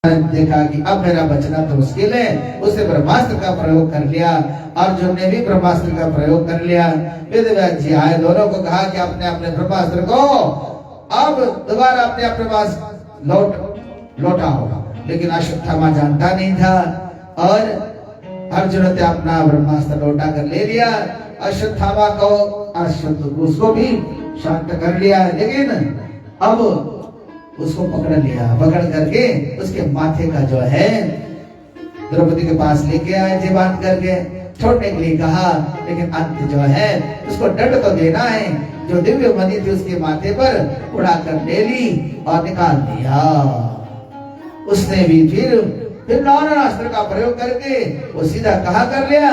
देखा कि अब मेरा बचना तो मुश्किल है, उसने ब्रह्मास्त्र का प्रयोग कर लिया। अर्जुन ने भी ब्रह्मास्त्र का प्रयोग कर लिया। वेदव्यास जी आए, दोनों को कहा कि अपने अपने ब्रह्मास्त्र को अब दोबारा अपने अपने पास लौटाओ। लेकिन अश्वत्थामा जानता नहीं था और अर्जुन ने अपना ब्रह्मास्त्र लौटा कर ले लिया। अश्वत्थामा को उसको भी शांत कर लिया, लेकिन अब उसको पकड़ लिया। पकड़ करके उसके माथे का जो है द्रौपदी के पास लेके आए थे, बांध करके छोड़ने के लिए कहा, लेकिन अंत जो है उसको दंड तो देना है। जो दिव्य मणि थी उसके माथे पर उड़ा कर ले ली और निकाल दिया। उसने भी फिर नारायणास्त्र का प्रयोग करके वो सीधा कहा कर लिया,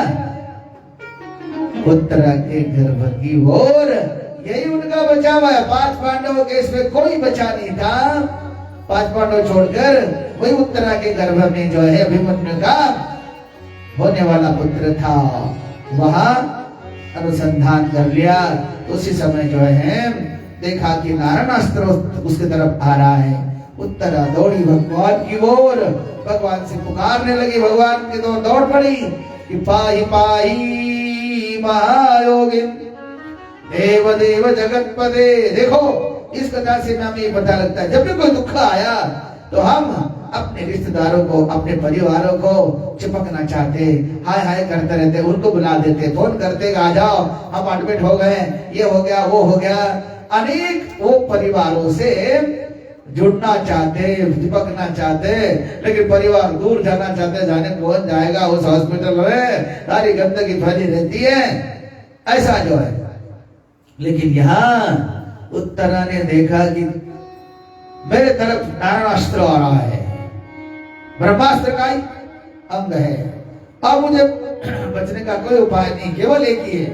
उत्तरा के गर्भ की ओर। यही उनका बचाव है। 5 पांडवों के इसमें कोई बचा नहीं था। 5 पांडव छोड़कर वही उत्तरा के गर्भ में जो है अभिमन्यु का होने वाला पुत्र था, वहां अनुसंधान कर लिया। उसी समय जो है देखा कि नारायणास्त्र उसके तरफ आ रहा है। उत्तरा दौड़ी भगवान की ओर, भगवान से पुकारने लगी। भगवान की तो दौड़ पड़ी कि पाहि पाहि महायोगिन देव देव जगतपदे। देखो, इस कथा से हमें ये पता लगता है, जब भी कोई दुख आया तो हम अपने रिश्तेदारों को, अपने परिवारों को चिपकना चाहते, हाय हाय करते रहते, उनको बुला देते, फोन करते, आ जाओ हम एडमिट हो गए, ये हो गया वो हो गया। अनेक वो परिवारों से जुड़ना चाहते, चिपकना चाहते, लेकिन परिवार दूर जाना चाहते, जाने कौन जाएगा उस हॉस्पिटल में, सारी गंदगी फैली रहती है, ऐसा जो है। लेकिन यहाँ उत्तरा ने देखा कि मेरे तरफ नारायणास्त्र आ रहा है, ब्रह्मास्त्र का ही अंग है, अब मुझे बचने का कोई उपाय नहीं, केवल एक ही है,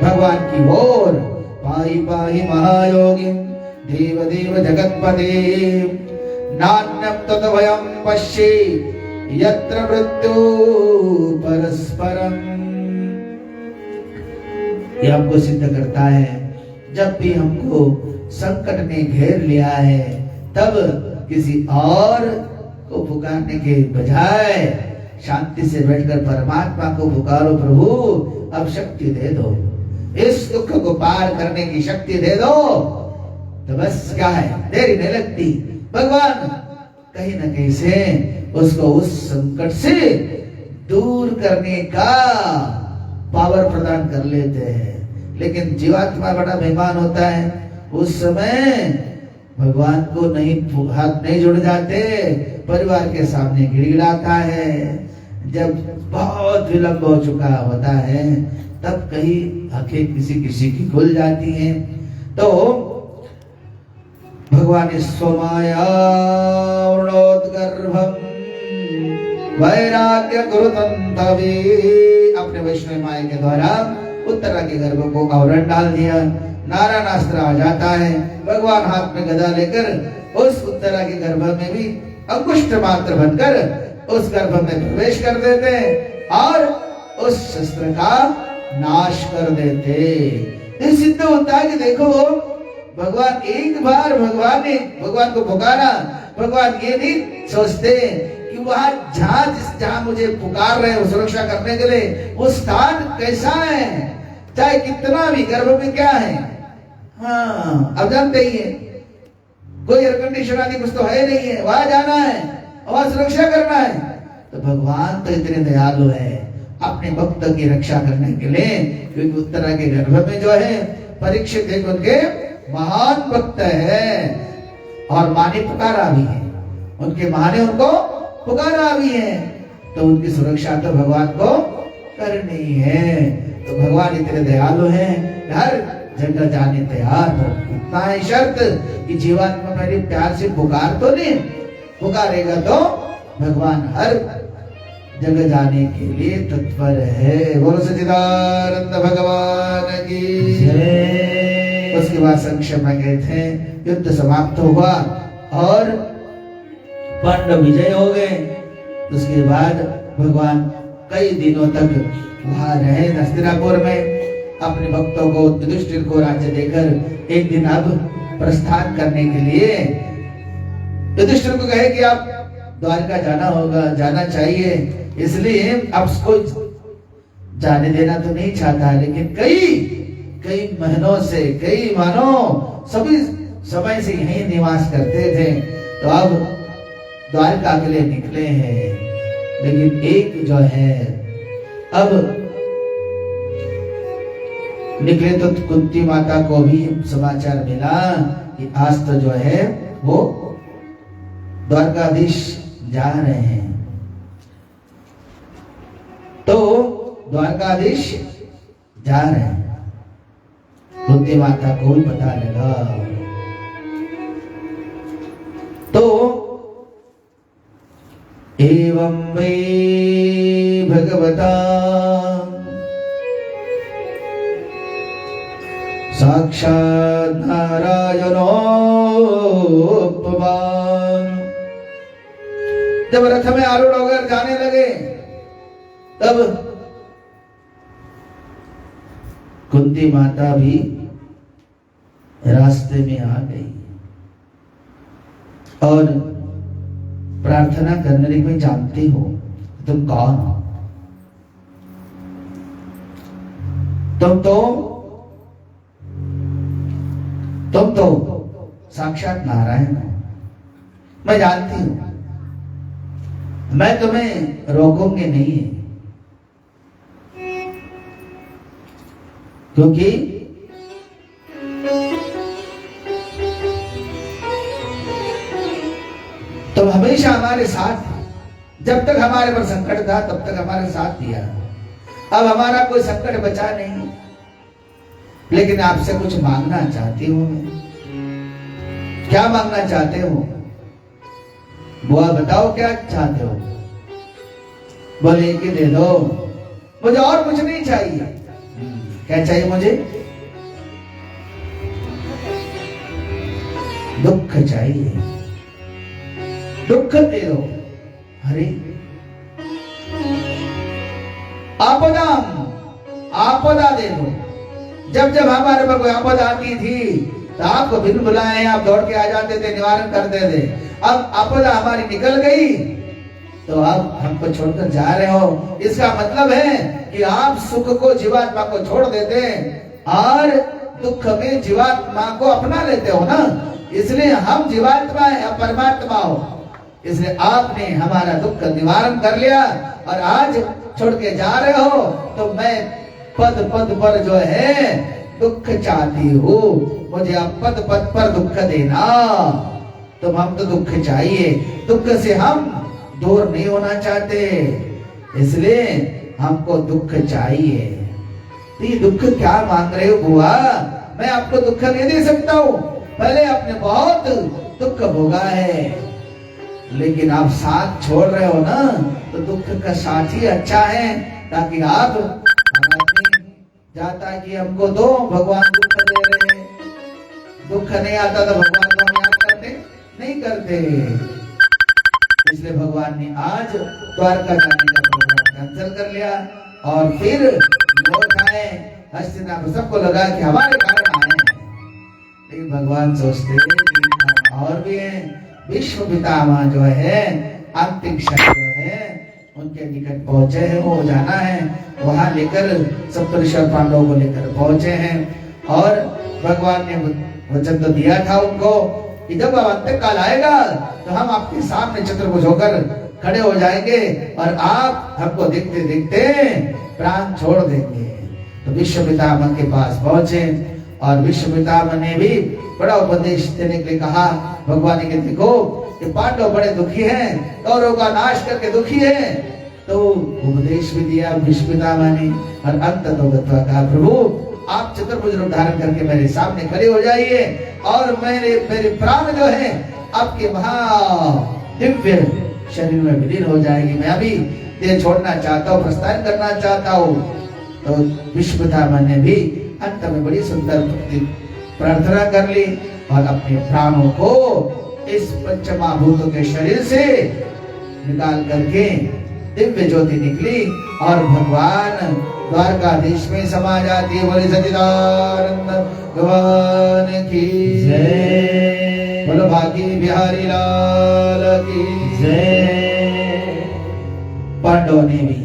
भगवान की ओर। पाहि पाहि महायोगी देव देव जगतपते नान्यं तद्भयं पश्ये यत्र मृत्यु परस्परम। यह हमको सिद्ध करता है, जब भी हमको संकट ने घेर लिया है, तब किसी और को पुकारने के बजाय शांति से बैठकर परमात्मा को पुकारो, प्रभु अब शक्ति दे दो, इस दुख को पार करने की शक्ति दे दो। तो बस क्या है, देरी नहीं लगती, भगवान कहीं ना कहीं से उसको उस संकट से दूर करने का पावर प्रदान कर लेते हैं। लेकिन जीवात्मा बड़ा बेईमान होता है, उस समय भगवान को नहीं, हाथ नहीं जुड़ जाते, परिवार के सामने गिड़गिड़ाता है। जब बहुत विलंब हो चुका होता है, तब कहीं आंखें किसी किसी की खुल जाती हैं। तो भगवान स्वमाया गर्भम वैराग्य गुरुतंतवे, अपने वैष्णव माया के द्वारा उत्तरा के गर्भ को आवरण डाल दिया। नारायणास्त्र आ जाता है, भगवान हाथ में गदा लेकर उस उत्तरा के गर्भ में भी अंकुष्ट मात्र बनकर उस गर्भ में प्रवेश कर देते और उस शस्त्र का नाश कर देते। ये सिद्ध होता है कि देखो, भगवान एक बार भगवान को पुकारा, भगवान ये नहीं सोचते कि वहां जहां मुझे पुकार रहे हैं सुरक्षा करने के लिए, वो स्थान कैसा है, चाहे कितना भी गर्भ में क्या है। हाँ, अब जानते ही है, कोई एयर कंडीशन आदि कुछ तो है नहीं है, वहां जाना है, वहां सुरक्षा करना है। तो भगवान तो इतने दयालु है अपने भक्त की रक्षा करने के लिए, क्योंकि उत्तरा के गर्भ में जो है परीक्षित एक उनके महान भक्त है और माने पुकारा भी है, उनके माने उनको पुकारा भी है, तो उनकी सुरक्षा तो भगवान को करनी है। तो भगवान इतने दयालु हैं, हर जगह जाने तैयार हो। इतना है शर्त कि जीवात्मा मेरे प्यार से पुकार तो नहीं, पुकारेगा तो भगवान हर जगह जाने के लिए तत्पर है। बोलो सच्चिदानंद भगवान की जय। उसके बाद संक्षेप में गए थे, युद्ध समाप्त हुआ और पांडव विजय हो गए। उसके बाद भगवान कई दिनों तक वहां रहे हस्तिनापुर में, अपने भक्तों को, युधिष्ठिर को राज्य देकर एक दिन अब प्रस्थान करने के लिए युधिष्ठिर को कहे कि आप द्वारका जाना होगा, जाना चाहिए, इसलिए अब उसको जाने देना तो नहीं चाहता, लेकिन कई महीनों से, कई मानो सभी समय से यहीं निवास करते थे, तो अब द्वारका के लिए निकले हैं। लेकिन एक जो है, अब निकले तो कुंती माता को भी समाचार मिला कि आज तो जो है वो द्वारकाधीश जा रहे हैं। तो द्वारकाधीश जा रहे हैं, कुंती माता को भी पता लगा। तो एवं वे भगवता साक्षात् नारायणोपमा। जब रथ में आरूढ़ होकर जाने लगे, तब कुंती माता भी रास्ते में आ गई और प्रार्थना करने लगी, मैं जानती हूं तुम कौन हो, तुम तो साक्षात नारायण हो, मैं जानती हूं, मैं तुम्हें रोकूंगी नहीं, क्योंकि तुम हमेशा हमारे साथ थे। जब तक हमारे पर संकट था तब तक हमारे साथ दिया। अब हमारा कोई संकट बचा नहीं, लेकिन आपसे कुछ मांगना चाहती हूं मैं। क्या मांगना चाहते हो? बुआ बताओ क्या चाहते हो? बोले कि दे दो, मुझे और कुछ नहीं चाहिए। क्या चाहिए मुझे? दुख चाहिए, दुख दे दो। अरे आपदा दे दो। जब जब हमारे पर कोई आपदा आती थी तो आपको बिन बुलाए आप दौड़ के आ जाते थे, निवारण करते थे। अब आपदा हमारी निकल गई तो अब हमको छोड़कर जा रहे हो, इसका मतलब है कि आप सुख को, जीवात्मा को छोड़ देते और दुख में जीवात्मा को अपना लेते हो ना। इसलिए हम जीवात्मा है, आप परमात्मा हो। इसलिए आपने हमारा दुख निवारण कर लिया और आज छोड़ के जा रहे हो, तो मैं पद पद पर जो है दुख चाहती हूँ। मुझे आप पद पद पर दुख देना। तो हम तो दुख चाहिए, दुख से हम दूर नहीं होना चाहते, इसलिए हमको दुख चाहिए। तो ये दुख क्या मांग रहे हो बुआ? मैं आपको दुख नहीं दे सकता हूँ, पहले आपने बहुत दुख भोगा है, लेकिन आप साथ छोड़ रहे हो ना, तो दुख का साथी अच्छा है, ताकि आप जाता कि हमको दो, भगवान दुख दे रहे हैं। दुख नहीं आता तो भगवान को हम याद करते नहीं करते। इसलिए भगवान ने आज द्वारका जाने का प्रोग्राम कैंसिल कर लिया और फिर लौट आए हस्तिनापुर। सबको लगा कि हमारे कारण आए हैं, लेकिन भगवान सोचते कि और भी हैं। विश्व पितामह जो है, अंतिम क्षण जो है, उनके निकट पहुंचे हैं, वो जाना है, वहां लेकर सप्तऋषि और पांडवों को लेकर पहुंचे हैं। और भगवान ने वचन तो दिया था उनको कि जब अंत्यकाल आएगा तो हम आपके सामने चतुर्भुज होकर खड़े हो जाएंगे और आप हमको देखते देखते प्राण छोड़ देंगे। तो विश्व पितामह के पास पहुंचे और विश्व पितामह ने भी बड़ा उपदेश देने के लिए कहा। भगवान ने देखो कि पांडव बड़े दुखी हैं, कौरवों का नाश करके दुखी हैं, तो उपदेश भी दिया विश्व पितामह ने। और अंत तो कहा, प्रभु आप चतुर्भुज रूप धारण करके मेरे सामने खड़े हो जाइए और मेरे प्राण जो है आपके महा दिव्य शरीर में विलीन हो जाएगी। मैं अभी देह छोड़ना चाहता हूँ, प्रस्थान करना चाहता हूँ। तो विश्व पितामह ने भी अंत में बड़ी सुंदर प्रार्थना कर ली और अपने प्राणों को इस पंचमहाभूतों के शरीर से निकाल करके दिव्य ज्योति निकली और भगवान द्वारकाधीश में समा जाती है। बोले सच्चिदानंद भगवान की जय। बोलो भागी बिहारी लाल की जय। पांडवों ने भी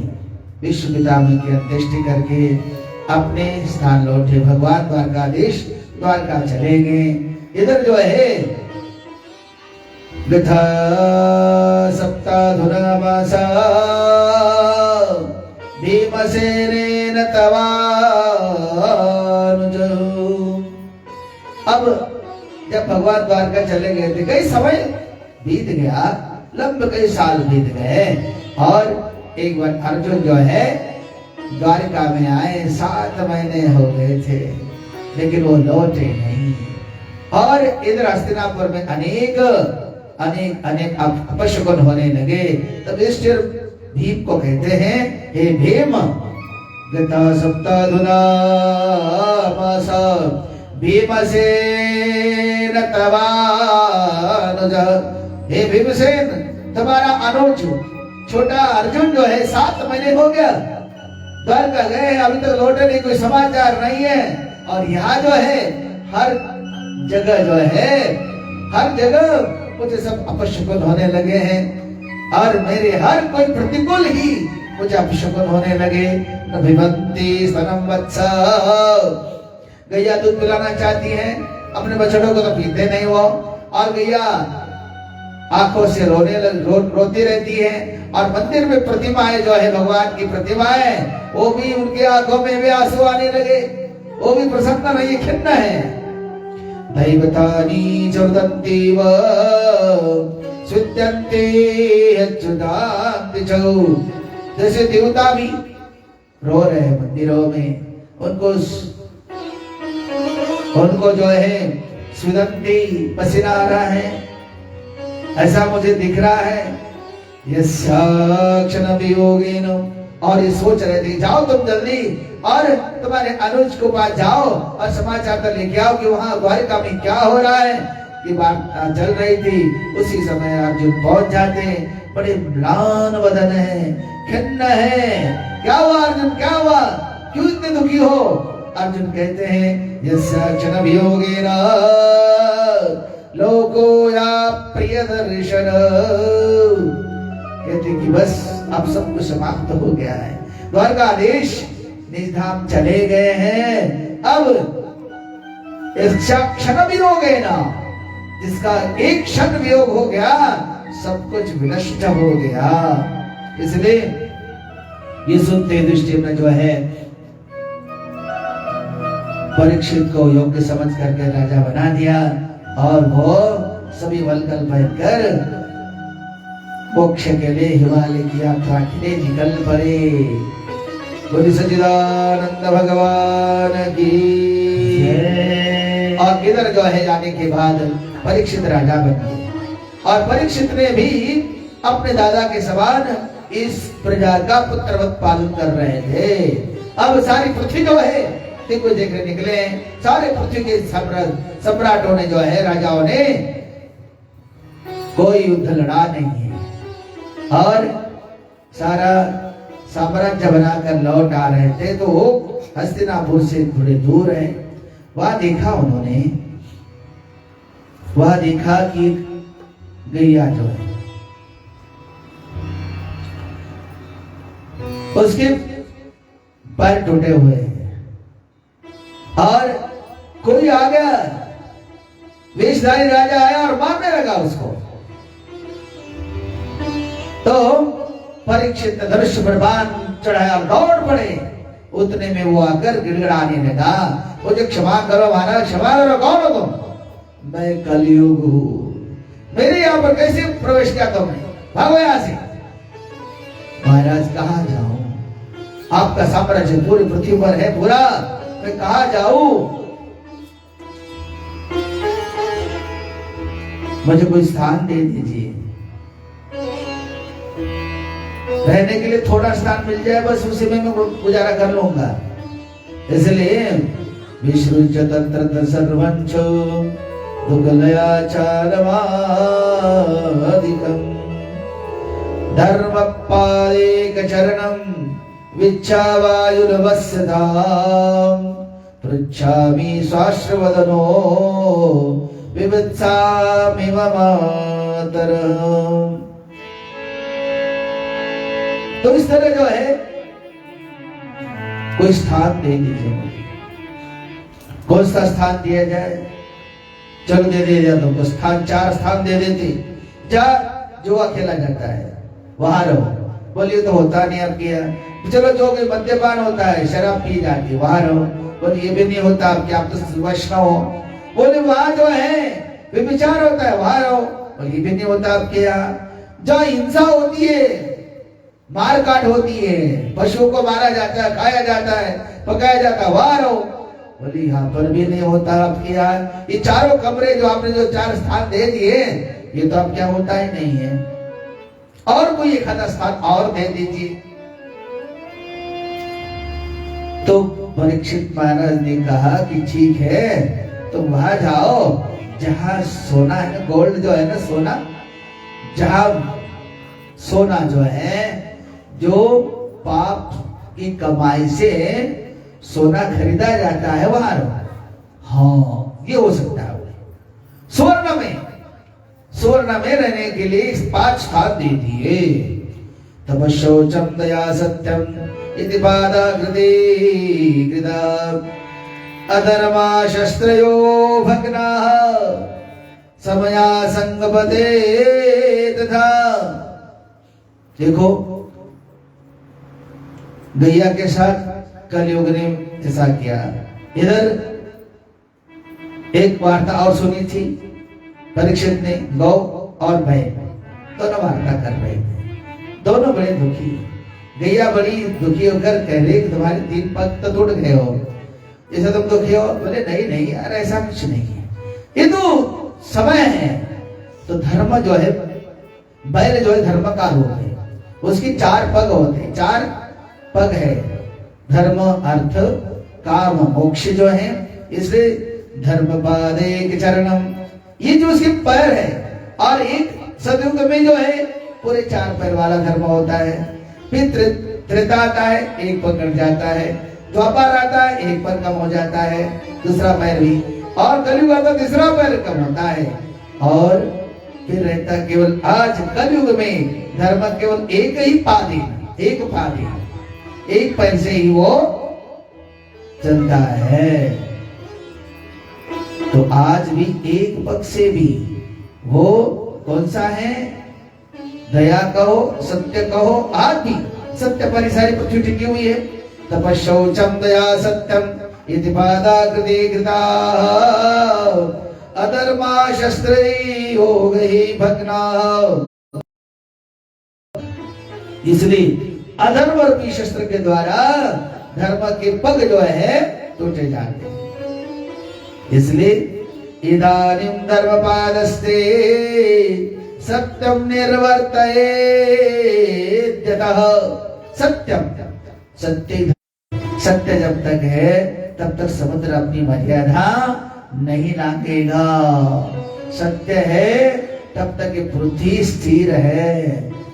विश्व पितामह की अंत्येष्टि करके अपने स्थान लौटे। भगवान द्वारकाधीश द्वारका चले गए। इधर जो है गथा सप्ताधुनामासा भीमसेनेन तवानुज। अब जब भगवान द्वारका चले गए थे, कई समय बीत गया, लंबे कई साल बीत गए, और एक बार अर्जुन जो है द्वारका में आए। 7 महीने हो गए थे, लेकिन वो लौटे नहीं। और इधर हस्तिनापुर में अनेक अपशकुन होने लगे। तब युधिष्ठिर भीम को कहते हैं, हे भीम, गता सप्ताधुना मासा भीमसेन तवानुज। हे भीमसेन, तुम्हारा अनुज छोटा अर्जुन जो है 7 महीने हो गया द्वारका गए, अभी तक लौटे नहीं, कोई समाचार नहीं है। और यहाँ जो है हर जगह जो है, हर जगह मुझे सब अपशकुन होने लगे हैं, और मेरे हर कोई प्रतिकूल ही मुझे अपशकुन होने लगे। अभिमंती स्तनम वत्सा, गैया दूध पिलाना चाहती है अपने बछड़ों को, तो पीते नहीं वो, और गैया आंखों से रोती रहती है। और मंदिर में प्रतिमाएं जो है, भगवान की प्रतिमाएं, वो भी उनके आंखों में भी आंसू आने लगे, वो भी प्रसन्न नहीं, खिन्न है। दैवतानी चोदंती व स्विद्यन्ते अच्युतान्ति चौ। जैसे देवता भी रो रहे हैं मंदिरों में, उनको जो है स्विदंती, पसीना आ रहा है, ऐसा मुझे दिख रहा है। यस्याक्षण वियोगेन, और ये सोच रहे थे, जाओ तुम जल्दी और तुम्हारे अनुज को पास जाओ और समाचार तो लेके आओ कि वहां द्वारका में क्या हो रहा है। ये बात चल रही थी, उसी समय अर्जुन पहुंच जाते। बड़े म्लान वदन है, खिन्न है। क्या हुआ अर्जुन, क्या हुआ, क्यों इतने दुखी हो? अर्जुन कहते हैं, यस्याक्षण वियोगेन लोको या प्रियदर्शन। कहते कि बस अब सब कुछ समाप्त हो गया है, द्वारकाधीश निज धाम चले गए हैं। अब क्षण वियोग है ना, जिसका एक क्षण वियोग हो गया, सब कुछ विनष्ट हो गया। इसलिए ये सुनते युधिष्ठिर ने जो है परीक्षित को योग्य समझ करके राजा बना दिया, और वो सभी वलकल बैठकर मोक्ष के लिए हिमालय की यात्रा के लिए निकल पड़े। बोले सच्चिदानंद भगवान की। और इधर जो है जाने के बाद परीक्षित राजा बन गए, और परीक्षित ने भी अपने दादा के समान इस प्रजा का पुत्रवत पालन कर रहे थे। अब सारी पृथ्वी जो है को देखने निकले, सारे पृथ्वी के सम्राटों ने जो है, राजाओं ने कोई युद्ध लड़ा नहीं है, और सारा साम्राज्य बनाकर लौट आ रहे थे। तो वो हस्तिनापुर से थोड़े दूर है, वहां देखा उन्होंने, वहां देखा कि गैया जो है उसके पैर टूटे हुए हैं, और कोई आ गया, वेशधारी राजा आया और मारने लगा उसको। तो परीक्षित धनुष पर बाण चढ़ाया, दौड़ पड़े। उतने में वो आकर गिड़गिड़ाने लगा, मुझे क्षमा करो महाराज, क्षमा करो, कौन हो तुम? मैं कलयुग हूं, मेरे यहाँ पर कैसे प्रवेश किया तुमने, भागो यहाँ से। महाराज कहाँ जाऊं, आपका साम्राज्य पूरी पृथ्वी पर है पूरा, मैं कहा जाऊं? मुझे कोई स्थान दे दीजिए, रहने के लिए थोड़ा स्थान मिल जाए, बस उसी में मैं गुजारा कर लूंगा। इसलिए विश्रुज्य तंत्र सर्वंचो दुर्गलयाचारमादिकं धर्मपादेक चरणं विच्छावायुर्वस्यतां पृच्छामि स्वाश्रवदनो विवत्सामिव मातरम्। तो इस तरह जो है कोई स्थान दे दीजिए मुझे। कौन सा स्थान दिया जाए? चलो दे दिया तुमको स्थान, 4 स्थान दे देती। जा जुआ खेला जाता है वहां रहो। बोलिए तो होता नहीं अब किया। चलो जो कि मद्यपान होता है, शराब पी जाती है, वहां रहो। बोले ये भी नहीं होता अब क्या, आप तो वैष्णव हो। बोले वहां जो है व्यभिचार होता है, वहां रहो। बोले ये भी नहीं होता अब क्या। जहाँ हिंसा होती है, मार काट होती है, पशुओं को मारा जाता है, खाया जाता है, पकाया जाता है, वहां रहो। बोले यहाँ पर भी नहीं होता अब क्या। ये चारों कमरे जो आपने जो 4 स्थान दे दिए, ये तो अब क्या होता ही नहीं है। और कोई एक आधा स्थान और दे दीजिए। तो परीक्षित महाराज ने कहा कि ठीक है, तुम वहां जाओ जहां सोना है ना, गोल्ड जो है ना, सोना, जहां सोना जो है, जो पाप की कमाई से सोना खरीदा जाता है, वहां रहो। हाँ ये हो सकता है। स्वर्ण में रहने के लिए 5 स्थान दे दिए। तपशौचम दया सत्यम इति पादाकृते कृता अधर्मा शस्त्रयो भग्नाः समया संगपते तथा। देखो गैया के साथ कलयुग ने ऐसा किया। इधर एक वार्ता और सुनी थी, परीक्षित ने गौ और भय दोनों वार्ता कर रहे थे। दोनों बड़े दुखी। गैया बड़ी दुखी होकर कह रही कि तुम्हारे 3 पग तो टूट गए हो, जैसे तुम दुखी हो। बोले नहीं नहीं यार, ऐसा कुछ नहीं है, ये तो समय है। तो धर्म जो है, बैल जो है धर्म का रूप है, उसकी 4 पग होते हैं। 4 पग है, धर्म अर्थ काम मोक्ष जो है। इसलिए धर्म पादे चरणम, ये जो उसके पैर है। और एक सतयुग में जो है पूरे 4 पैर वाला धर्म होता है। फिर त्रेता आता है, 1 पग कट जाता है। द्वापर आता है, 1 पैर कम हो जाता है, दूसरा पैर भी। और कलयुग आता है, तीसरा पैर कम होता है। और फिर रहता केवल आज कलयुग में धर्म केवल एक ही पादी, एक पादी, 1 पैर से ही वो चलता है। तो आज भी 1 पग से भी वो कौन सा है? दया कहो, सत्य कहो, आज भी सत्य पर सारी पृथ्वी टिकी हुई है। तपशौचम दया सत्यम इति पादाकृते कृता अधर्मा शस्त्रै योगहि भग्नाः। इसलिए अधर्म रूपी शस्त्र के द्वारा धर्म के पग जो है टूटे जाते हैं। इसलिए इदानीं धर्मपादस्ते सत्यम निर्वर्तयेत्यतः। सत्यम, सत्य जब तक है तब तक समुद्र अपनी मर्यादा नहीं लांघेगा। सत्य है तब तक ये पृथ्वी स्थिर है।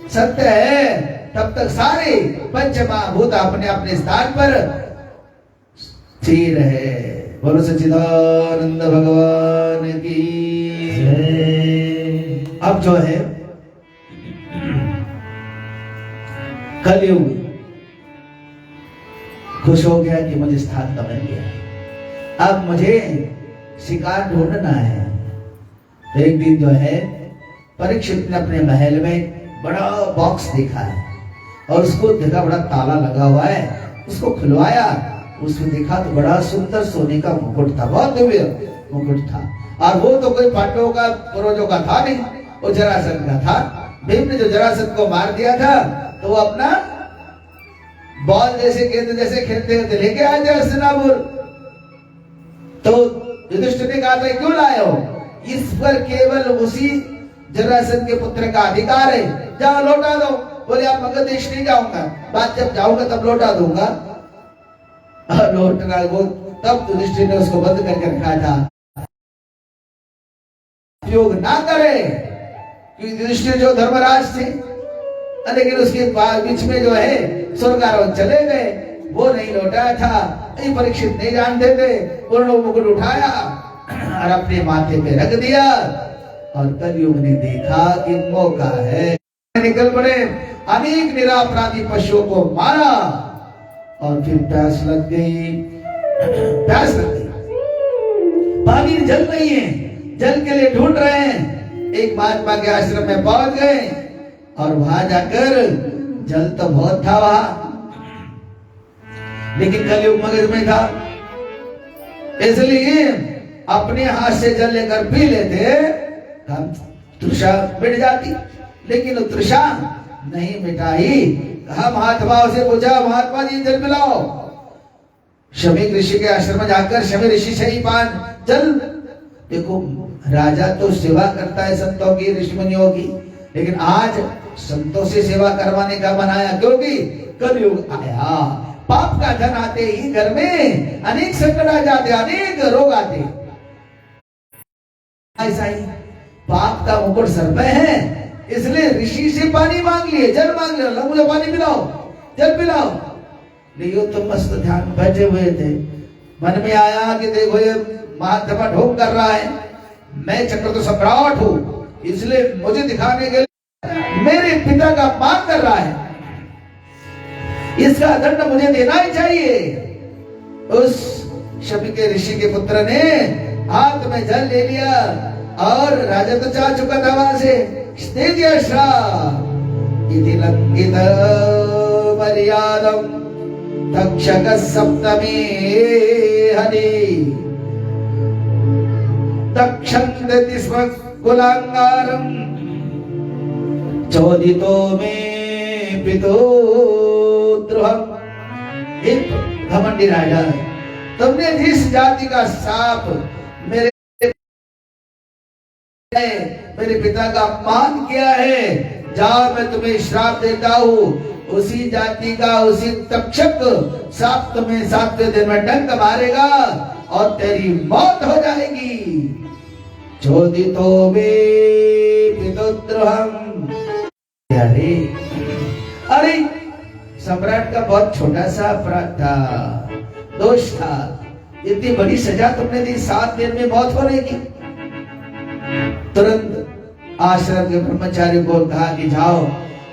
सत्य है तब तक सारे पंचमहाभूत अपने अपने स्थान पर स्थिर है। बोलो सच्चिदानंद भगवान की। अब जो है कलयुग खुश हो गया कि मुझे स्थान तो मिल गया, अब मुझे शिकार ढूंढना है। तो एक दिन जो है परीक्षित ने अपने महल में बड़ा बॉक्स देखा है और उसको देखा बड़ा ताला लगा हुआ है। उसको खुलवाया, उसमें देखा तो बड़ा सुंदर सोने का मुकुट था, बहुत दिव्य मुकुट था। और वो तो कोई पांडवों का पूर्वजों का था नहीं, वो जरासंध का था। भीम ने जो जरासंध को मार दिया था तो वो अपना बॉल जैसे गेंद जैसे खेलते खेलते लेके आए थे हस्तिनापुर। तो युधिष्ठिर ने कहा था क्यों लाए हो? इस पर केवल उसी जरासंध के पुत्र का अधिकार है, जाओ लौटा दो। बोले आप मगध देश नहीं जाऊंगा, बात जब जाऊंगा तब लौटा दूंगा। लौटना वो तब युधिष्ठिर ने उसको बंद करके रखा था, उपयोग ना करे, क्योंकि युधिष्ठिर जो धर्मराज थे, लेकिन उसके बीच में जो है स्वर्गारोहण चले गए, वो नहीं लौटाया था। ये परीक्षित नहीं जानते थे। पूर्ण मुकुट उठाया, और अपने माथे पे रख दिया। और कलयुग ने देखा कि मौका है, निकल पड़े, अनेक निरापराधी पशुओं को मारा। और फिर प्यास लग गई, प्यास लग गई, पानी जल नहीं है, जल के लिए ढूंढ रहे हैं। एक महात्मा के आश्रम में पहुंच गए और वहां जाकर जल तो बहुत था वहां, लेकिन कलयुग मगज में था, इसलिए अपने हाथ से जल लेकर पी लेते, हम तृषा मिट जाती। लेकिन वो तृषा नहीं मिटाई। हम हाथ भाव से पूछा, महात्मा जी जल पिलाओ। शमी ऋषि के आश्रम में जाकर शमी ऋषि से ही पान जल। देखो, राजा तो सेवा करता है संतों की, ऋषि मुनियों की, लेकिन आज संतों से सेवा करवाने का बनाया, क्योंकि कलयुग आया। पाप का धन आते ही घर में अनेक संकट आ जाते, अनेक रोग आते। ऐसा ही पाप का मुकुट सर पे है, इसलिए ऋषि से पानी मांग लिए, जल मांग लिया, मुझे पानी पिलाओ, जल पिलाओ। लेकिन तो मस्त ध्यान बैठे हुए थे। मन में आया कि देखो ये महात्मा ढोंग कर रहा है, मैं चक्र तो सम्राट हूं, इसलिए मुझे दिखाने के लिए मेरे पिता का अपमान कर रहा है, इसका दंड मुझे देना ही चाहिए। उस शमी के ऋषि के पुत्र ने हाथ में जल ले लिया और राजा तो जा चुका था वहां से, दे दिया श्राप। इति लंकित मर्यादम तक्षक सप्तमी हरि तक्षन्ति स्म कुलांगारम चोदितो में पितो द्रोहम। एक घमंडी राजा, तुमने जिस जाति का साप मेरे पिता का अपमान किया है, जाओ मैं तुम्हें श्राप देता हूँ, उसी जाति का उसी तक्षक साप तुम्हें 7वें दिन में डंक मारेगा और तेरी मौत हो जाएगी। चोदितो मे पितोद्रोहम। अरे सम्राट का बहुत छोटा सा अपराध था, दोष था, इतनी बड़ी सजा तुमने दी, 7 दिन में मौत होने की। तुरंत आश्रम के ब्रह्मचारी को कहा कि जाओ,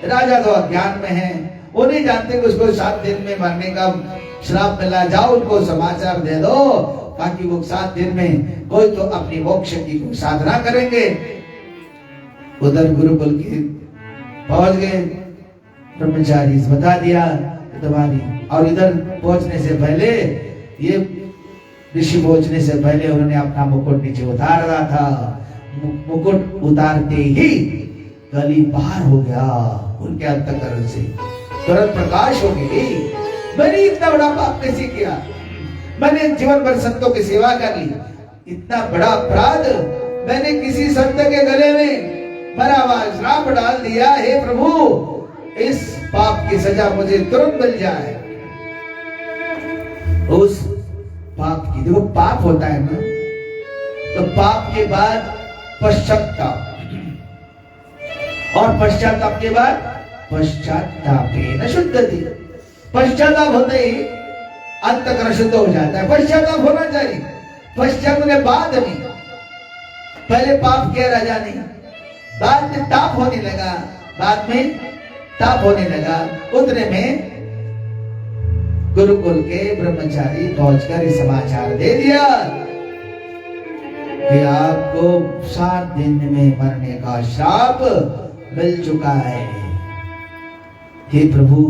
राजा तो अज्ञान में है, वो नहीं जानते कि उसको 7 दिन में मरने का श्राप मिला, जाओ उनको समाचार दे दो ताकि वो 7 दिन में कोई तो अपनी मोक्ष की साधना करेंगे। उधर गुरुकुल के पहुंच गए, ब्रह्मचारी बता दिया तुम्हारी, और इधर पहुंचने से पहले, ये ऋषि पहुंचने से पहले उन्होंने अपना मुकुट नीचे उतार रहा था। मुकुट उतारते ही गली बाहर हो गया उनके अंतःकरण से, तुरंत प्रकाश हो गई। मैंने इतना बड़ा पाप कैसे किया, मैंने जीवन भर संतों की सेवा कर ली, इतना बड़ा अपराध मैंने किसी संत के गले में मरा हुआ श्राप डाल दिया। हे प्रभु, इस पाप की सजा मुझे तुरंत मिल जाए। उस पाप की, देखो पाप होता है ना, तो पाप के बाद पश्चाताप, और पश्चाताप के बाद पश्चातापेन शुद्धति। पश्चाताप होते ही अंतःकरण शुद्ध हो जाता है, पश्चाताप होना चाहिए। पश्चाताप के बाद में, पहले पाप किया राजा ने, बाद में ताप होने लगा, बाद में ताप होने लगा। उतने में गुरुकुल के ब्रह्मचारी पहुंचकर इस समाचार दे दिया कि आपको 7 दिन में मरने का श्राप मिल चुका है। हे प्रभु,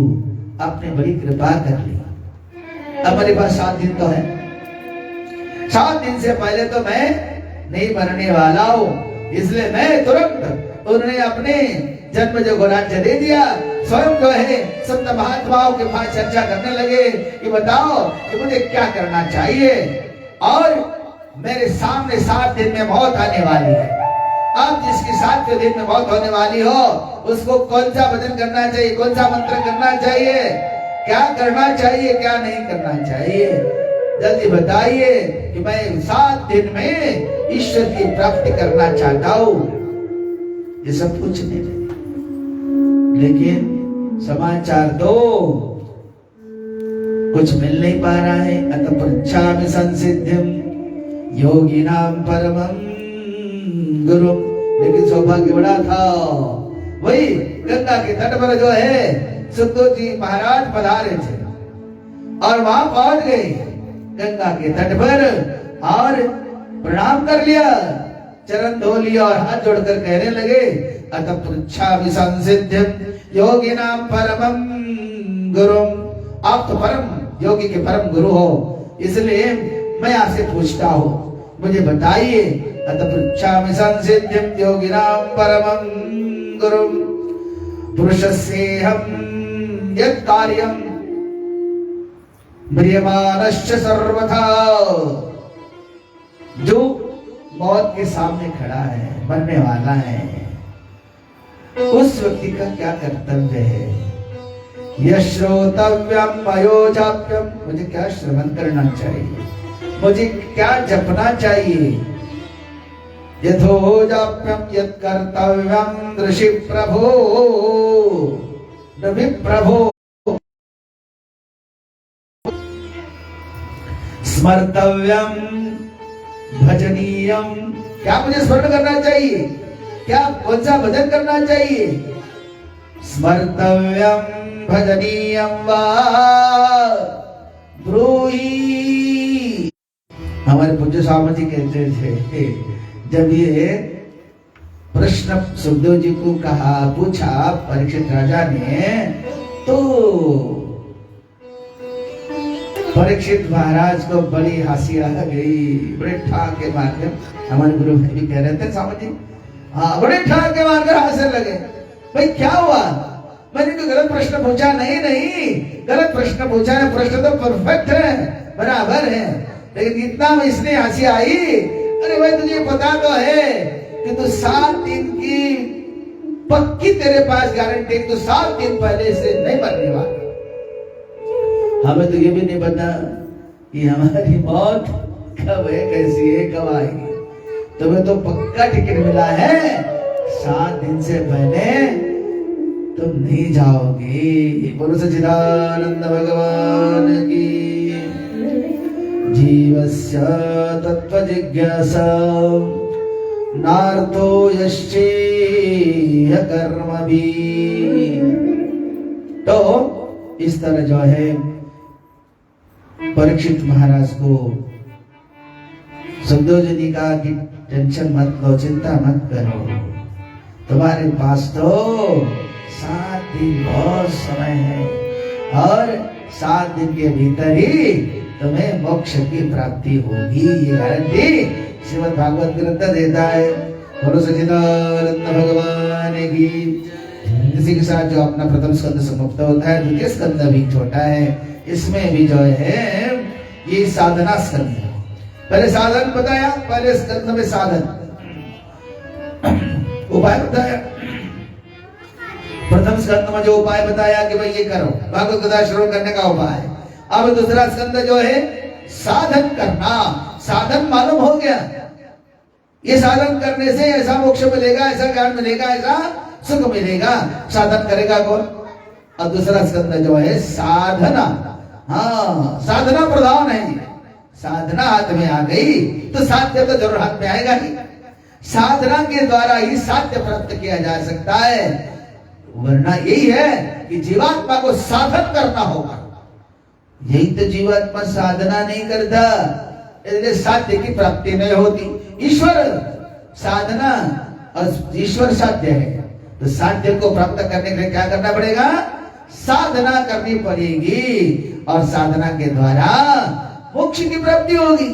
आपने बड़ी कृपा कर ली, अब मेरे पास 7 दिन तो है, 7 दिन से पहले तो मैं नहीं मरने वाला हूं, इसलिए मैं तुरंत, उन्होंने अपने जन्म जो राज्य दे दिया, स्वयं जो है संत महात्माओं के पास चर्चा करने लगे कि बताओ कि मुझे क्या करना चाहिए, और मेरे सामने 7 दिन में मौत आने वाली है। अब जिसकी 7वें दिन में मौत होने वाली हो, उसको कौन सा भजन करना चाहिए, कौन सा मंत्र करना चाहिए, क्या करना चाहिए, क्या नहीं करना चाहिए, जल्दी बताइए कि मैं 7 दिन में ईश्वर की प्राप्ति करना चाहता हूं। ये सब पूछने लगे, लेकिन समाचार दो, कुछ मिल नहीं पा रहा है। अतः पृच्छामि संसिद्धिम योगी नाम परमं गुरु। लेकिन सौभाग्य बड़ा था, वही गंगा के तट पर जो है सुखदेव जी महाराज पधारे थे और वहां पहुंच गए गंगा के तट पर और प्रणाम कर लिया, चरण धो लिया और हाथ जोड़कर कहने लगे अतः पृच्छामि संसिद्धिं योगी नाम परमं गुरु। आप तो परम योगी के परम गुरु हो, इसलिए मैं आपसे पूछता हूँ, मुझे बताइए अतः पृच्छामि संसिद्धिं योगी नाम परमं गुरु। पुरुषस्येहं यत् कार्यं म्रियमाणश्च सर्वथा। जो मौत के सामने खड़ा है, मरने वाला है, उस व्यक्ति का क्या कर्तव्य है? यश्रोतव्यम मयोजाप्यम, मुझे क्या श्रवण करना चाहिए, मुझे क्या जपना चाहिए? यथोजाप्यम यत् कर्तव्यम ऋषि प्रभो रवि प्रभो। स्मर्तव्यम भजनीयम, क्या मुझे स्मरण करना चाहिए, क्या कौन सा भजन करना चाहिए? स्मर्तव्यम भजनीयम वा ब्रूहि। हमारे पूज्य स्वामी जी कहते थे, जब ये प्रश्न सुखदेव जी को कहा, पूछा परीक्षित राजा ने, तो परीक्षित महाराज को बड़ी हंसी आ गई, बड़े ठाके मारकर। हमारे गुरु भाई भी कह रहे थे स्वामी जी, हाँ बड़े ठाके मारकर हंसने लगे। भाई क्या हुआ, मैंने तो गलत प्रश्न पूछा? नहीं, गलत प्रश्न पूछा है, प्रश्न तो परफेक्ट है, बराबर है, लेकिन इतना में इसने हंसी आई, अरे भाई तुझे पता तो है कि तू 7 दिन की पक्की तेरे पास गारंटी, तो 7 दिन पहले से नहीं मरने वाला। हमें तो ये भी नहीं पता कि हमारी मौत कब है, कैसी है, कब आएगी। तुम्हें तो पक्का टिकट मिला है, 7 दिन से पहले तुम नहीं जाओगे। बोलो सच्चिदानंद भगवान की। जीवस्य तत्व जिज्ञासा नार्तो यश्चेह कर्मभि। तो इस तरह जो है परीक्षित महाराज को सुखदेव जी ने कहा कि टेंशन मत लो, चिंता मत करो, तुम्हारे पास तो 7 दिन बहुत समय है और 7 दिन के भीतर ही तुम्हें मोक्ष की प्राप्ति होगी, ये गारंटी श्रीमद् भागवत ग्रंथ देता है। बोलो सच्चिदानंद भगवान की। इसी के साथ जो अपना प्रथम स्कंद समाप्त होता है, द्वितीय स्कंद भी छोटा है, इसमें भी जो है ये साधना स्कंद है। पहले साधन बताया, पहले स्कंद में साधन उपाय बताया। प्रथम स्कंद में जो उपाय बताया कि भाई ये करो, भागवत कथा श्रवण करने का उपाय। अब दूसरा स्कंद जो है साधन करना, साधन मालूम हो गया, ये साधन करने से ऐसा मोक्ष मिलेगा, ऐसा ज्ञान मिलेगा, ऐसा सुख मिलेगा। साधन करेगा कौन? और दूसरा स्कंद जो है साधना, हाँ साधना प्रधान है। साधना हाथ में आ गई तो साध्य तो जरूर हाथ में आएगा ही। साधना के द्वारा ही साध्य प्राप्त किया जा सकता है, वरना यही है कि जीवात्मा को साधन करना होगा। यही तो जीवात्मा साधना नहीं करता, इसलिए साध्य की प्राप्ति नहीं होती। ईश्वर साधना और ईश्वर साध्य है, तो साध्य को प्राप्त करने के लिए क्या करना पड़ेगा? साधना करनी पड़ेगी और साधना के द्वारा मोक्ष की प्राप्ति होगी।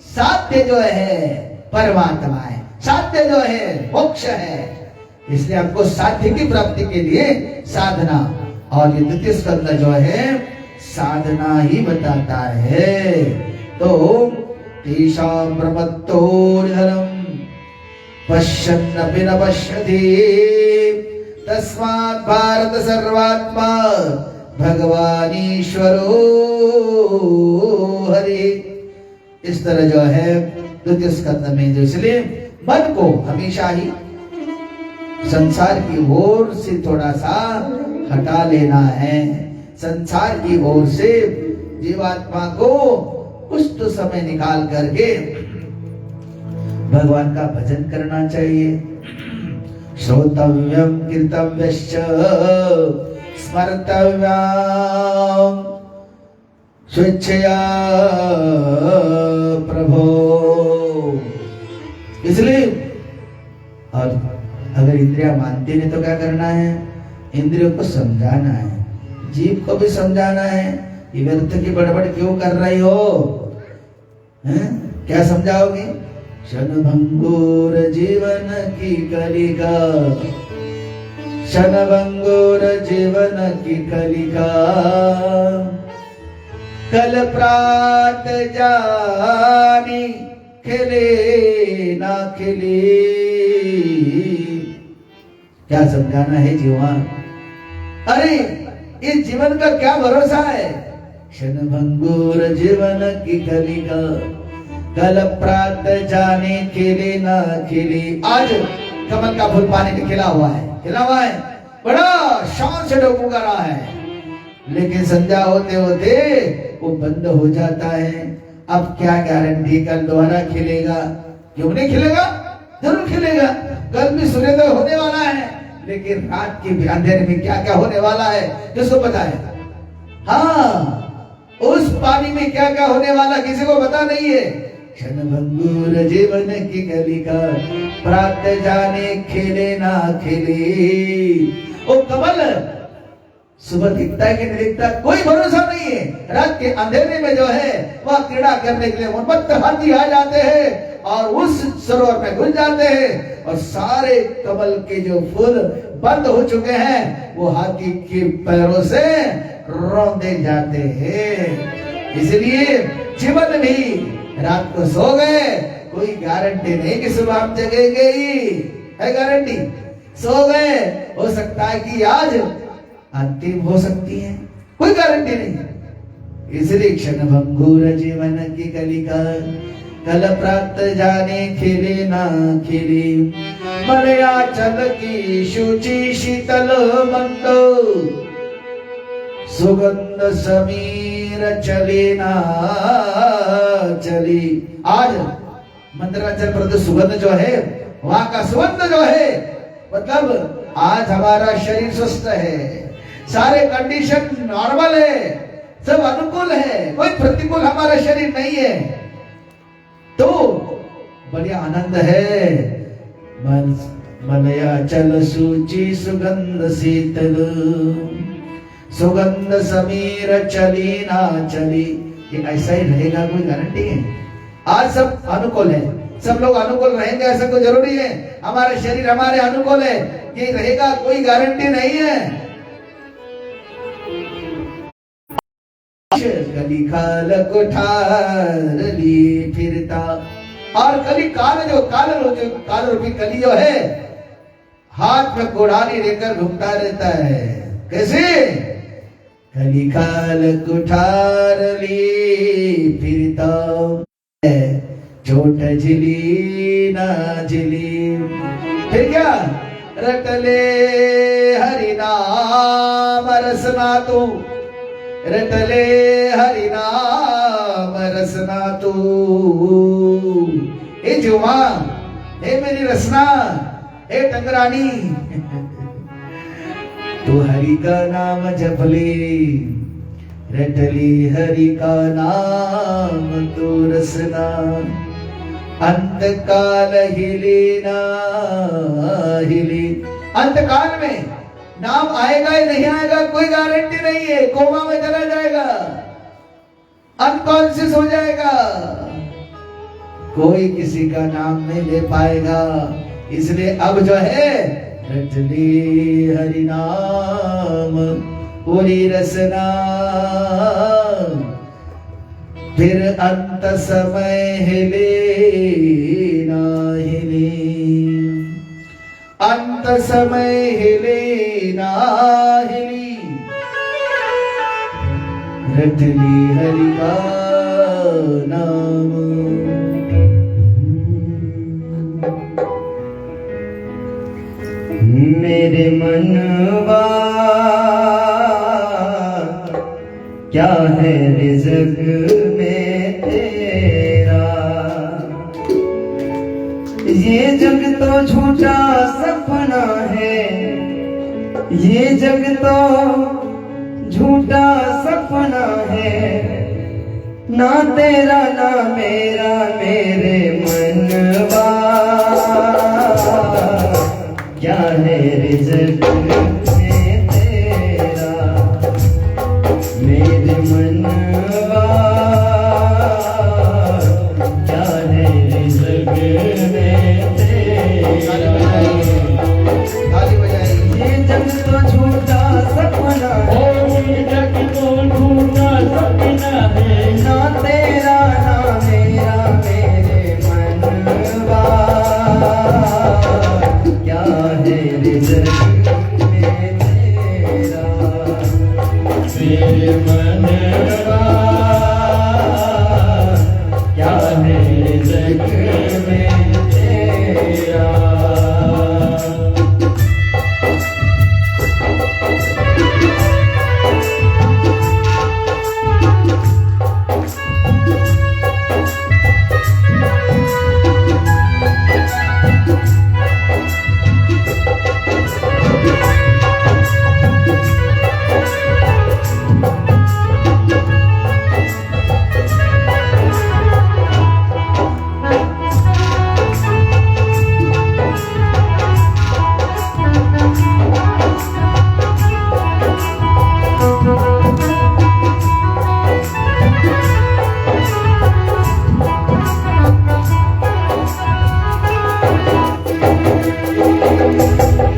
साध्य जो है परमात्मा है, साध्य जो है मोक्ष है, इसलिए हमको साध्य की प्राप्ति के लिए साधना। और ये द्वितीय स्कंद जो है साधना ही बताता है। तो तेषां प्रमत्तो निधनं पश्यन्नपि न पश्यति तस्मात् भारत सर्वात्मा भगवान ईश्वरो हरि। इस तरह जो है द्वितीय स्कंद में जो, इसलिए मन को हमेशा ही संसार की ओर से थोड़ा सा हटा लेना है। संसार की ओर से जीवात्मा को कुछ तो समय निकाल करके भगवान का भजन करना चाहिए। श्रोतव्यम कीर्तव्यश्च स्मर्तव्यम स्वेच्छया प्रभो। इसलिए और अगर इंद्रिया मानती नहीं तो क्या करना है? इंद्रियों को समझाना है, जीव को भी समझाना है। ये व्यर्थ की बड़बड़ क्यों कर रही हो? हैं? क्या समझाओगे? क्षणभंगुर जीवन की कलिका, क्षणभंगुर जीवन की कलिका, कल प्रात जानी खिले ना खिले। क्या समझाना है जीवन? अरे ये जीवन का क्या भरोसा है? क्षणभंगुर जीवन की कलिका, कल प्रात जाने खिले ना खिले। आज कमल का फूल पानी में खिला हुआ है, बड़ा शान से डूबा रहा है, लेकिन संध्या होते होते वो बंद हो जाता है। अब क्या गारंटी कल दोबारा खिलेगा? क्यों नहीं खिलेगा? जरूर खिलेगा। कल भी सूर्योदय होने वाला है, लेकिन रात के अंधेरे में क्या क्या होने वाला है किसको पता है? हाँ, उस पानी में क्या क्या होने वाला किसी को पता नहीं है। क्षणभंगुर जीवन की कलिका, प्रात जाने खिले ना खिले। वो कमल सुबह दिखता है कि नहीं दिखता, कोई भरोसा नहीं है। रात के अंधेरे में जो है वह क्रीड़ा करने के लिए उन्मत्त हाथी आ जाते हैं और उस सरोवर में घुस जाते हैं, और सारे कमल के जो फूल बंद हो चुके हैं वो हाथी के पैरों से रौंदे जाते हैं। इसलिए जीवन भी रात को सो गए, कोई गारंटी नहीं कि सुबह हम जगेंगे ही है। गारंटी? सो गए, हो सकता है कि आज अंतिम हो सकती है, कोई गारंटी नहीं। इसलिए क्षणभंगुर जीवन की कलिका, कल प्रात जाने खिले ना खिले। मलयाचल की शुचि शीतल मंद, सुगंध समीर चले ना चली। आज मंदराचल पर सुगंध जो है, वहां का सुगंध जो है, मतलब आज हमारा शरीर स्वस्थ है, सारे कंडीशन नॉर्मल है, सब अनुकूल है, कोई प्रतिकूल हमारा शरीर नहीं है, तो बढ़िया आनंद है। मलयाचल सूची सुगंध शीतल, सुगंध समीर चली ना चली। ये ऐसा ही रहेगा, कोई गारंटी है? आज सब अनुकूल है, सब लोग अनुकूल रहेंगे ऐसा कोई जरूरी है? हमारा शरीर हमारे अनुकूल है, ये रहेगा, कोई गारंटी नहीं है। कली काल कुठार ली फिरता, और कली काल रूपी कली जो है हाथ में कुड़ाली लेकर घूमता रहता है। कैसे? कली काल कुठार ली फिरता, चोट झिली ना झिली। फिर क्या? रटले हरि नाम रसना तू, रटले हरि नाम रसना तू। हे जुमा, हे मेरी रसना, हे टंगरानी, तू हरि का नाम जप ले, रटली हरि का नाम तू रसना। अंत काल हिले ना हिले, अंत काल में नाम आएगा या नहीं आएगा कोई गारंटी नहीं है। कोमा में चला जाएगा, अनकॉन्शियस हो जाएगा, कोई किसी का नाम नहीं ले पाएगा। इसलिए अब जो है रटली हरि नाम पूरी रसना, फिर अंत समय हिले ना हिले, अंत समय हिले ना हिली, रटली हरि का नाम। मेरे मनवा क्या है रिज़्क़ में तेरा, झूठा सपना है, ये जग तो झूठा सपना है, ना तेरा ना मेरा मेरे मनवा, क्या है रिज़्क़ में तेरा मेरे मनवा, क्या है रिज़्क़ में तेरा। ताली बजाइए। ये जग तो झूठा सपना है, ये जग तो झूठा सपना है, ना तेरा ना मेरा मेरे मनवा, क्या है रिज़्क़ में तेरा मेरे मनवा, क्या है रिज़्क़ में तेरा।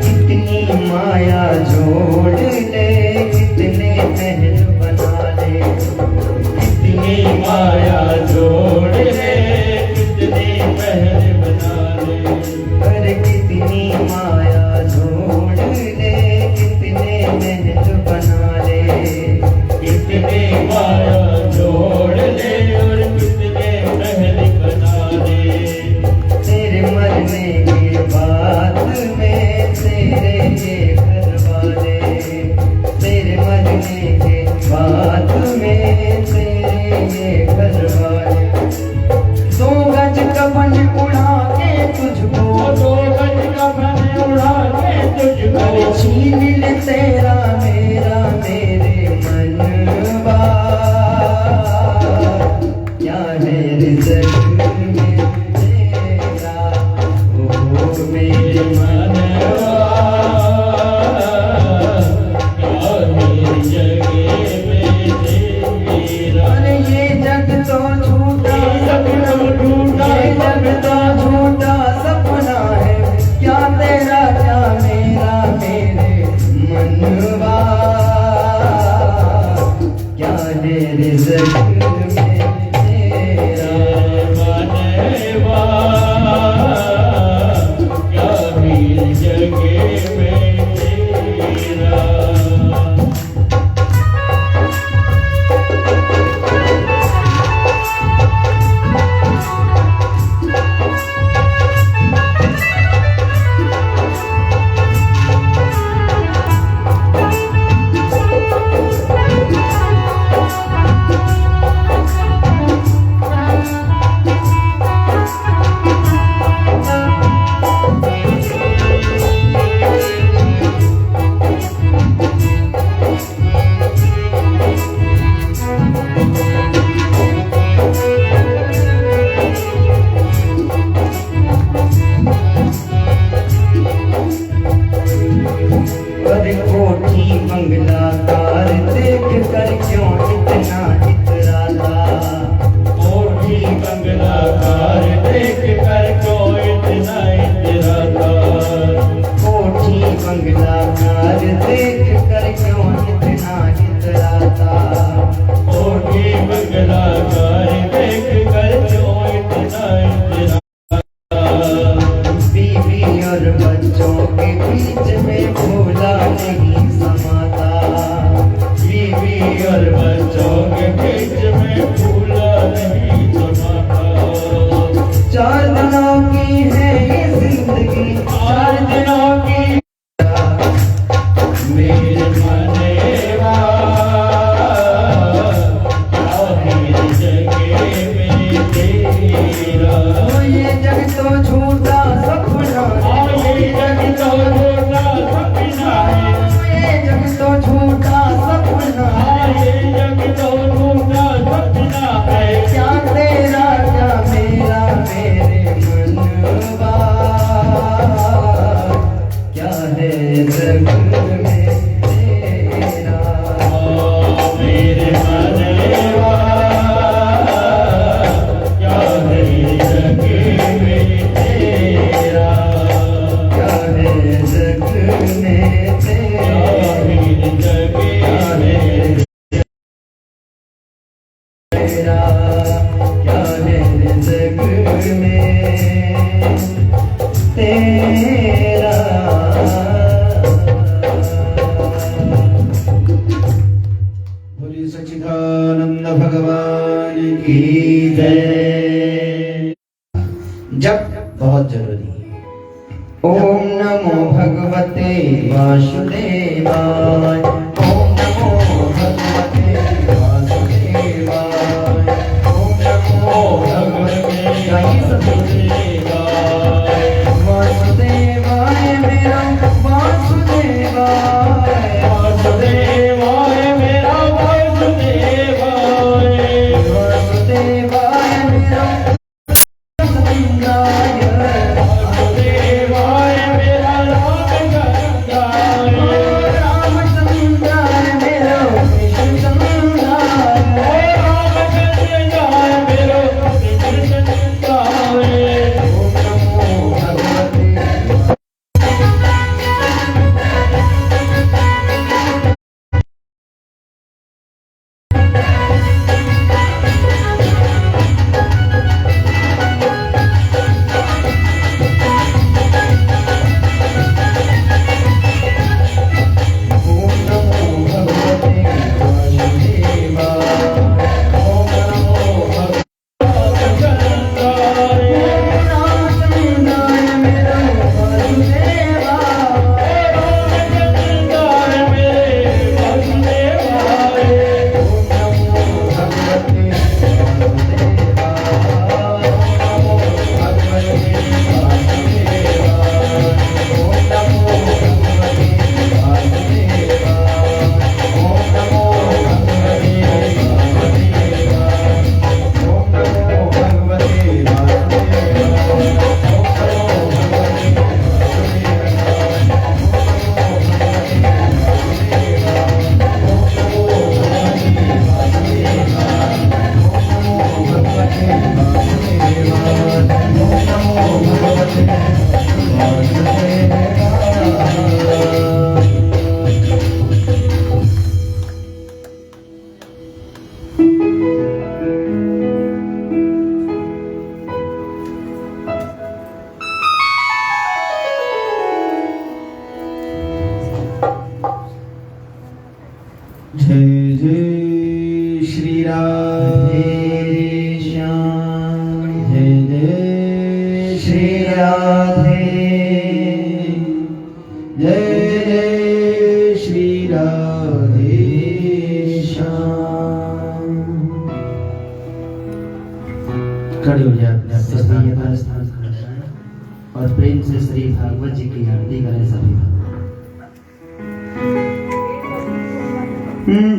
कितनी माया जोड़ ले, कितने महल बना ले, कितनी माया जोड़ ले, कितने महल बना ले, अरे कितनी माया जोड़ ले, कितने महल बना ले, कितने माया जोड़ ले और कितने महल बना ले, तेरे मरने के बाद में तेरे ये घर वाले, तेरे मरने के बाद में तेरे ये घर वाले, 2 गज कफन उड़ा के तुझको, दो गज कफन उड़ा के तुझको, अरे छीन ले तेरा मेरा मेरे मनवा, क्या है रिज़्क़ में तेरा ओ मेरे मनवा, क्या मेरी जगह में तेरा। अरे ये जग तो झूठा सपना, ये जग तो झूठा सपना है, क्या तेरा क्या मेरा मेरे मनवा, क्या है रिज़्क़ में तेरा। मनवा, क्या मेरी जगह में तेरा। अरे कोठी बंगला कार देख कर क्यों इतना इतराता, कोठी बंगला कार देख कर क्यों इतना इतराता, कोठी बंगला कार देख कर क्यों इतना इतराता, कोठी बंगला कार देख कर क्यों इतना इतराता। बीवी और बच्चों के बीच में भोला नहीं समाता, बीवी और बच्चों के बीच में भूला नहीं समाता। 4 दिनों की है ये जिंदगी, 4 दिनों की मेरे मनवा, क्या मेरी जगह में तेरा। ये जग तो झूठा सपना है, मेरा क्या है रिज़्क़ में तेरा। बोलिए सच्चिदानंद भगवान की जय। जब बहुत जरूरी है। ओम नमो भगवते वासुदेवाय। ओम नमो भगवते वासुदेवाय। ओम नमो भगवते वासुदेवाय मेरा वासुदेवाय। वासुदेवाय मेरा वासुदेवाय। वासुदेवाय मेरा सत्याय। वासुदेवाय मेरा रामचंद्राय। रामचंद्राय मेरा कृष्णचंद्राय। रामचंद्राय मेरा कृष्णचंद्राय। ओम नमो भगवते ओम नमो भगवते वासुदेवाय। ओम नमो रामचंद्राय। रामचंद्राय मेरा वासुदेवाय। रामचंद्राय मेरे वासुदेवाय। ओम नमो भगवते वासुदेवाय। ओम नमो भगवते वासुदेवाय। ओम नमो भगवते वासुदेवाय। ओम नमो भगवते वासुदेवाय। ओम नमो भगवते जय जय श्री राम। जय जय श्री राधे। जय जय श्री राधे श्याम। खड़े हो जाए अपने अपने स्थान पर। और प्रेम से श्री भागवत जी की आरती करें सभी।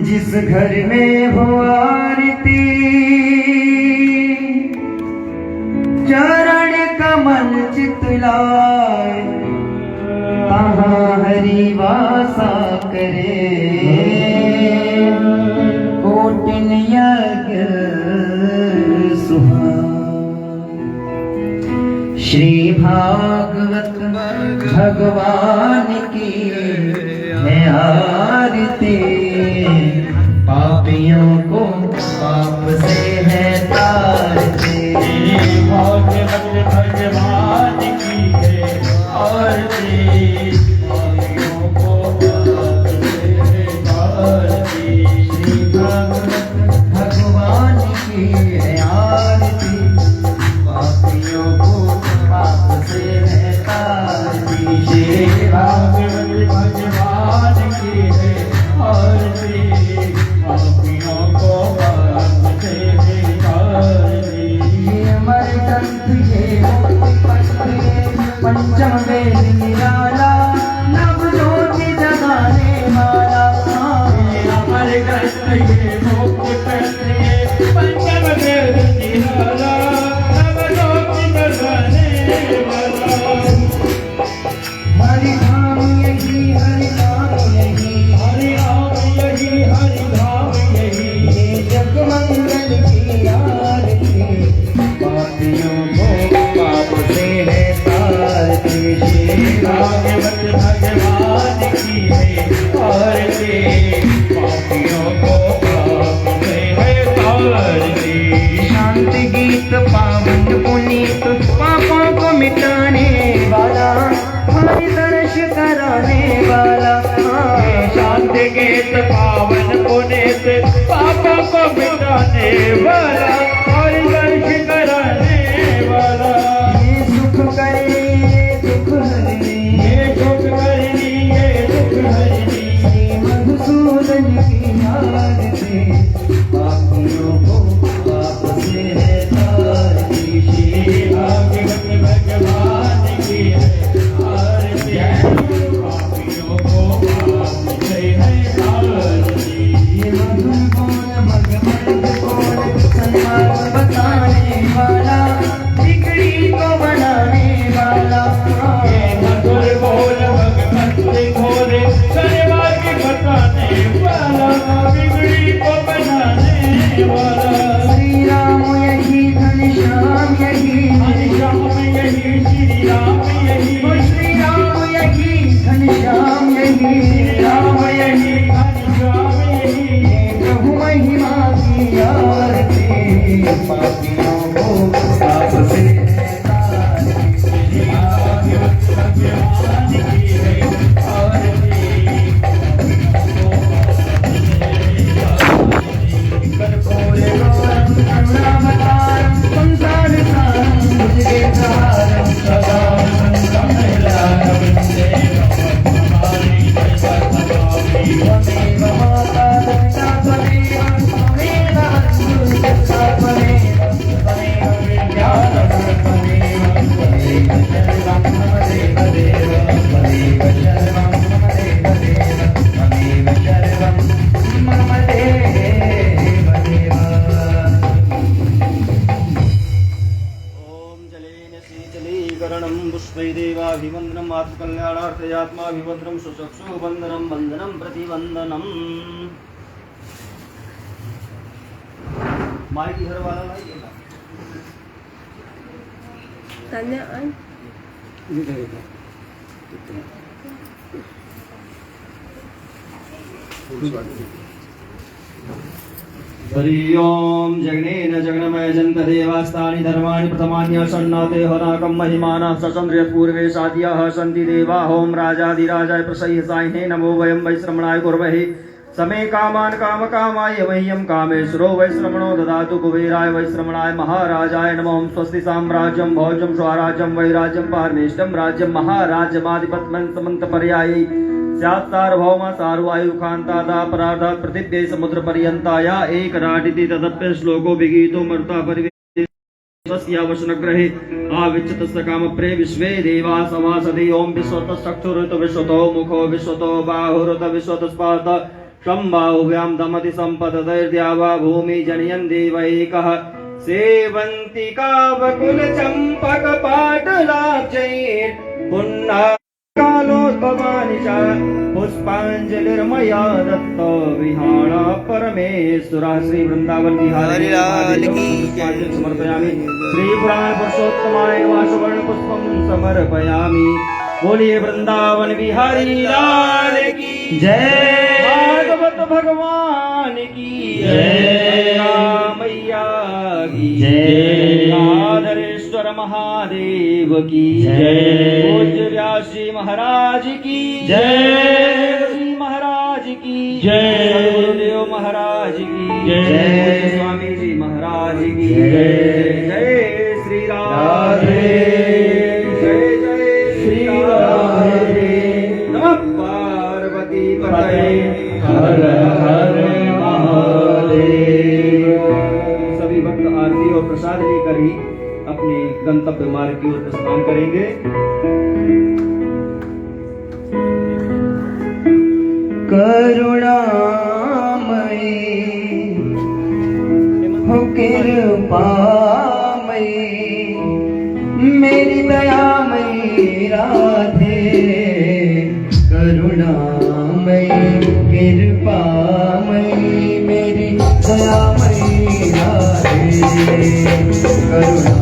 जिस घर में हो आरती चरण कमल चितलाए, तहाँ हरि वासा करे कोटिन यज्ञ सुहाए। श्री भागवत भगवान की है आरती, पापियों को पाप से है तारते। भागवत भगवान की है आरती, पापियों को पाप से है तारती। श्री भागवत भगवान की है आरती, पापियों को पाप से है तारती। श्री भागवत भगवान की है आरती, पापियों को पाप से है तारती। ये अमरग्रंथ ये मुक्तिपथ ये पंचम वेद निराला, नव ज्योति जगाने वाला। ये अमर ग्रंथ ये मुक्तिपथ ये पंचम वेद निराला, नवज्योति जगाने वाला। हरि धाम यही हरि धाम यही, हरि राम यही हरि धाम यही। ये जग मंगल की आरती, पापियों को पाप से है तारती। श्री भागवत भगवान की है आरती, पापियों को पाप से गेत पावन पुनीत पापों को मिटाने वाला और दर्श कराने वाला। ये सुख करे दुख हरने, ये सुख करनी ये दुख हरनी, मधुसूदन की आरती पापियों को पाप से है तारती। भागवत भगवान की है आरती, पापियों को पाप से है आरती। ये मधुर कौन भगवंत कौन, सन्मार्ग बताने वाला, बिगड़ी को बनाने वाला। ये मधुर बोल भगवंत खोले, सन्मार्ग बताने वाला, बिगड़ी को बनाने वाला। श्री राम यही घनश्याम यही, श्याम यही श्री राम यही, श्री राम यही घनश्याम यही, राम यही श्याम यही। प्रभु महिमा की आरती पापियों को पाप से है तारती। भगवान की है आरती, कर्पूरे गौरम करुणावतारम संसार सारम भुजगे सहारम सदा संतमैलारम त्वमेव माता पिता त्वमेव त्वमेव बन्धुः सखा त्वमेव त्वमेव विद्याधरः त्वमेव त्वमेव सर्वं मम देवदेव त्वमेव सर्वं मम देवदेव त्वमेव सर्वं मम देवदेव। ओम जलेन शीतलीकरणं पुष्पै देवाभिवन्दनम् आत्मकल्याणार्थे आत्माभिवन्दनं सुचक्षु वन्दनं वन्दनं प्रतिवन्दनम्। माइक इधर वाला लाइएगा। हरि ओम जगनेन जगन्मय जन्त देवास्तानि धर्माणि प्रथमान्य सन्नाते हराकं महिमानः ससंद्रिय पूर्वे साद्यः सन्ति देवा होम राजाधिराजाय प्रसह्यसायिने नमो वयं वैश्रमणाय कुर्महे समे कामान् कामकामाय मह्यं कामेश्वरो वैश्रमणो ददातु कुबेराय वैश्रमणाय महाराजाय नमः। स्वस्ति साम्राज्यं भोजं स्वराज्यं वैराज्यं पारमेष्टं राज्यं महाराज्यमाधिपत्यमन्तपर्यायै स्यात् सार्वभौमा सार्वायुकान्तादा परार्धात् पृथिव्यै समुद्रपर्यन्ताया एकराटिति तदप्य श्लोको विगीतो मरुता परिवेशस्यावशनग्रहे आविच्यतस्य कामप्रे विश्वे देवा समासदे ओम विश्वतः चक्षुरुत विश्वतो मुखो विश्वतो बाहुरुत विश्वतः शम्बाहुभ्यां दमति सम्पतदैर्द्यावा भूमि जनयन् देव एकः सेवन्तिका वकुल चम्पक पाटलाब्जैर्पुण्य कालोद्भवानि च पुष्पाञ्जलिर्मया दत्त विहार परमेश्वरः। श्री वृंदावन बिहारी समर्पयामि। श्री पुराण पुरुषोत्तमाय वासवर्ण पुष्पं समर्पयामि। बोलिए वृंदावन बिहारी लाल की जय, भागवत भगवान की जय, मैया की जय, नादरेश्वर महादेव की जय, पूज्य व्यास जी महाराज की जय, श्री महाराज की जय, गुरुदेव महाराज की जय, स्वामी जी महाराज की जय। जय श्री राधे, जय जय श्री राधे। नमः पार्वती पतये हर हर महादेव। सभी भक्त आरती और प्रसाद लेकर ही अपने गंतव्य मार्ग की ओर प्रस्थान करेंगे। करुणामयी हो कृपामयी मेरी दयामयी राधे, करुणामयी कृपामयी मेरी दयामयी राधे, करुणा